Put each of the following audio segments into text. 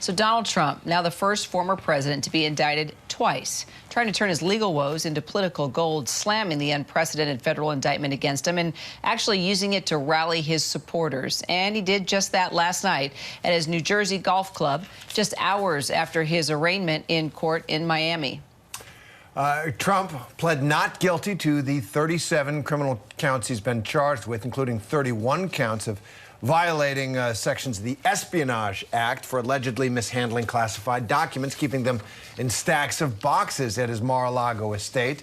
So Donald Trump, now the first former president to be indicted twice, trying to turn his legal woes into political gold, slamming the unprecedented federal indictment against him and actually using it to rally his supporters. And he did just that last night at his New Jersey golf club, just hours after his arraignment in court in Miami. Trump pled not guilty to the 37 criminal counts he's been charged with, including 31 counts of violating sections of the Espionage Act for allegedly mishandling classified documents, keeping them in stacks of boxes at his Mar-a-Lago estate.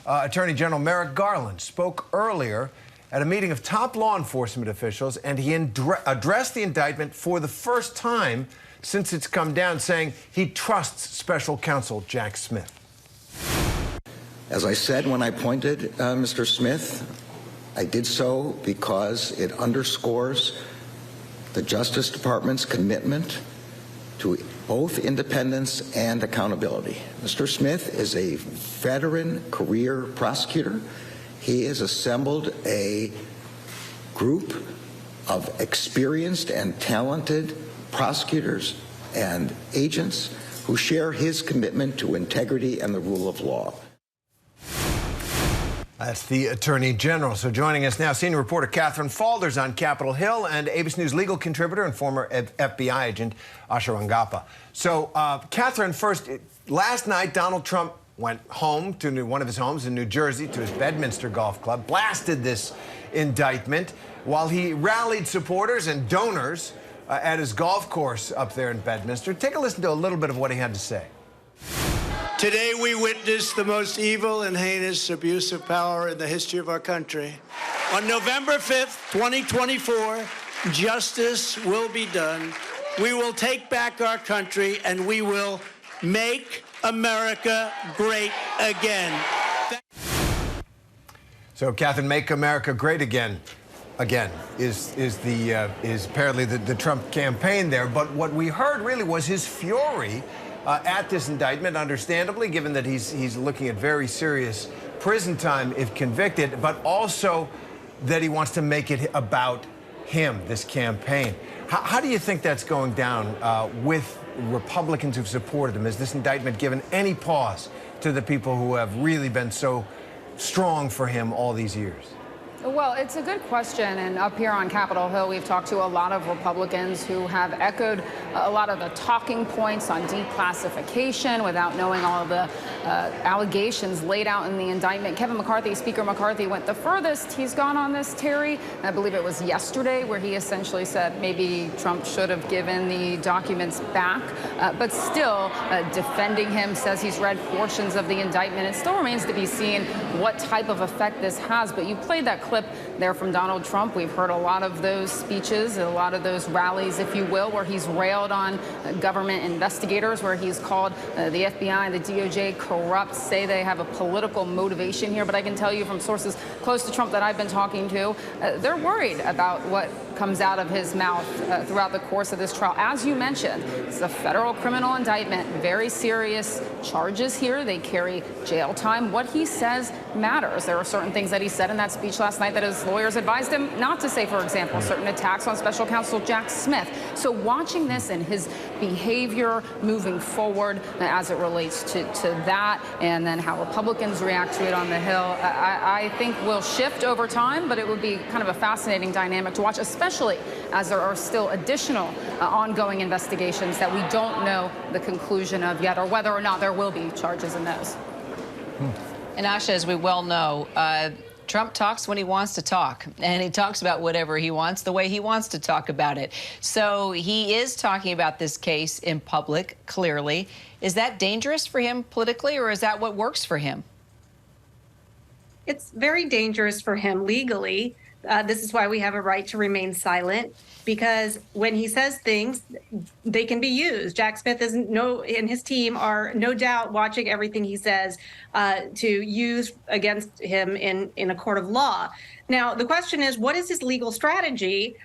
Attorney General Merrick Garland spoke earlier at a meeting of top law enforcement officials, and he addressed the indictment for the first time since it's come down, saying he trusts special counsel Jack Smith. As I said when I appointed Mr. Smith, I did so because it underscores the Justice Department's commitment to both independence and accountability. Mr. Smith is a veteran career prosecutor. He has assembled a group of experienced and talented prosecutors and agents who share his commitment to integrity and the rule of law. That's the Attorney General. So joining us now, senior reporter Katherine Faulders on Capitol Hill and ABC News legal contributor and former FBI agent Asha Rangappa. So, Katherine, first, last night Donald Trump went home to one of his homes in New Jersey, to his Bedminster Golf Club, blasted this indictment while he rallied supporters and donors at his golf course up there in Bedminster. Take a listen to a little bit of what he had to say. Today we witnessed the most evil and heinous abuse of power in the history of our country. On November 5th, 2024, justice will be done. We will take back our country and we will make America great again. So, Katherine, make America great again is apparently the Trump campaign there. But what we heard really was his fury at this indictment, understandably, given that he's looking at very serious prison time if convicted, but also that he wants to make it about him, this campaign. How do you think that's going down with Republicans who've supported him? Has this indictment given any pause to the people who have really been so strong for him all these years? Well, it's a good question, and up here on Capitol Hill, we've talked to a lot of Republicans who have echoed a lot of the talking points on declassification without knowing all of the allegations laid out in the indictment. Kevin McCarthy, Speaker McCarthy, went the furthest he's gone on this, Terry. I believe it was yesterday where he essentially said maybe Trump should have given the documents back, but still defending him, says he's read portions of the indictment. It still remains to be seen what type of effect this has, but you played that clip there from Donald Trump. We've heard a lot of those speeches, a lot of those rallies, if you will, where he's railed on government investigators, where he's called the FBI, the DOJ corrupt, say they have a political motivation here. But I can tell you from sources close to Trump that I've been talking to, they're worried about what comes out of his mouth throughout the course of this trial. As you mentioned, it's a federal criminal indictment, very serious charges here. They carry jail time. What he says matters. There are certain things that he said in that speech last night that his lawyers advised him not to say, for example, certain attacks on special counsel Jack Smith. So watching this and his behavior moving forward as it relates to that, and then how Republicans react to it on the Hill, I think will shift over time, but it would be kind of a fascinating dynamic to watch, especially as there are still additional ongoing investigations that we don't know the conclusion of yet, or whether or not there will be charges in those. And Asha, as we well know, Trump talks when he wants to talk, and he talks about whatever he wants the way he wants to talk about it. So he is talking about this case in public, clearly. Is that dangerous for him politically, or is that what works for him? It's very dangerous for him legally. This is why we have a right to remain silent, because when he says things, they can be used. Jack Smith and his team are no doubt watching everything he says to use against him in a court of law. Now, the question is, what is his legal strategy?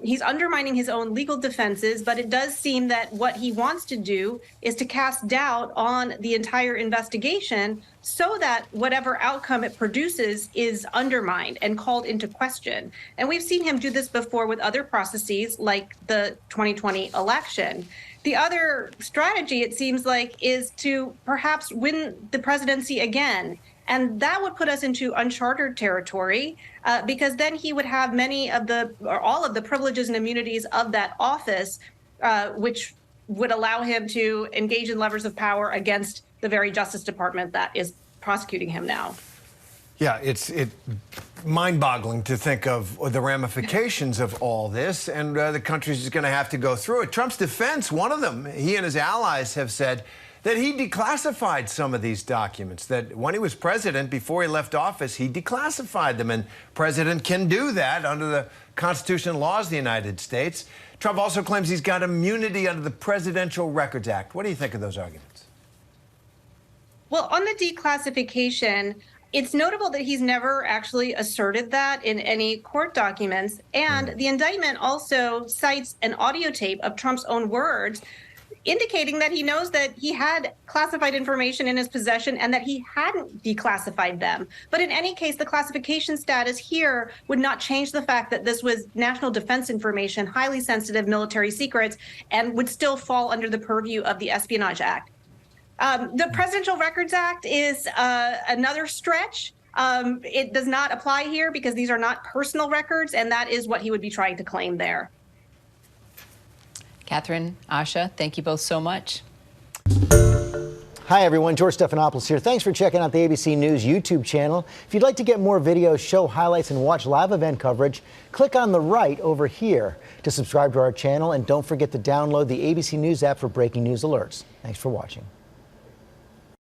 He's undermining his own legal defenses, but it does seem that what he wants to do is to cast doubt on the entire investigation so that whatever outcome it produces is undermined and called into question. And we've seen him do this before with other processes like the 2020 election. The other strategy, it seems like, is to perhaps win the presidency again. And that would put us into uncharted territory because then he would have many of the, or all of the privileges and immunities of that office, which would allow him to engage in levers of power against the very Justice Department that is prosecuting him now. Yeah, it's mind-boggling to think of the ramifications of all this, and the country's just going to have to go through it. Trump's defense, one of them, he and his allies have said that he declassified some of these documents, that when he was president, before he left office, he declassified them, and president can do that under the Constitution and laws of the United States. Trump also claims he's got immunity under the Presidential Records Act. What do you think of those arguments? Well, on the declassification, it's notable that he's never actually asserted that in any court documents. And the indictment also cites an audio tape of Trump's own words, indicating that he knows that he had classified information in his possession and that he hadn't declassified them. But in any case, the classification status here would not change the fact that this was national defense information, highly sensitive military secrets, and would still fall under the purview of the Espionage Act. The Presidential Records Act is another stretch. It does not apply here because these are not personal records, and that is what he would be trying to claim there. Katherine, Asha, thank you both so much. Hi, everyone. George Stephanopoulos here. Thanks for checking out the ABC News YouTube channel. If you'd like to get more videos, show highlights, and watch live event coverage, click on the right over here to subscribe to our channel. And don't forget to download the ABC News app for breaking news alerts. Thanks for watching.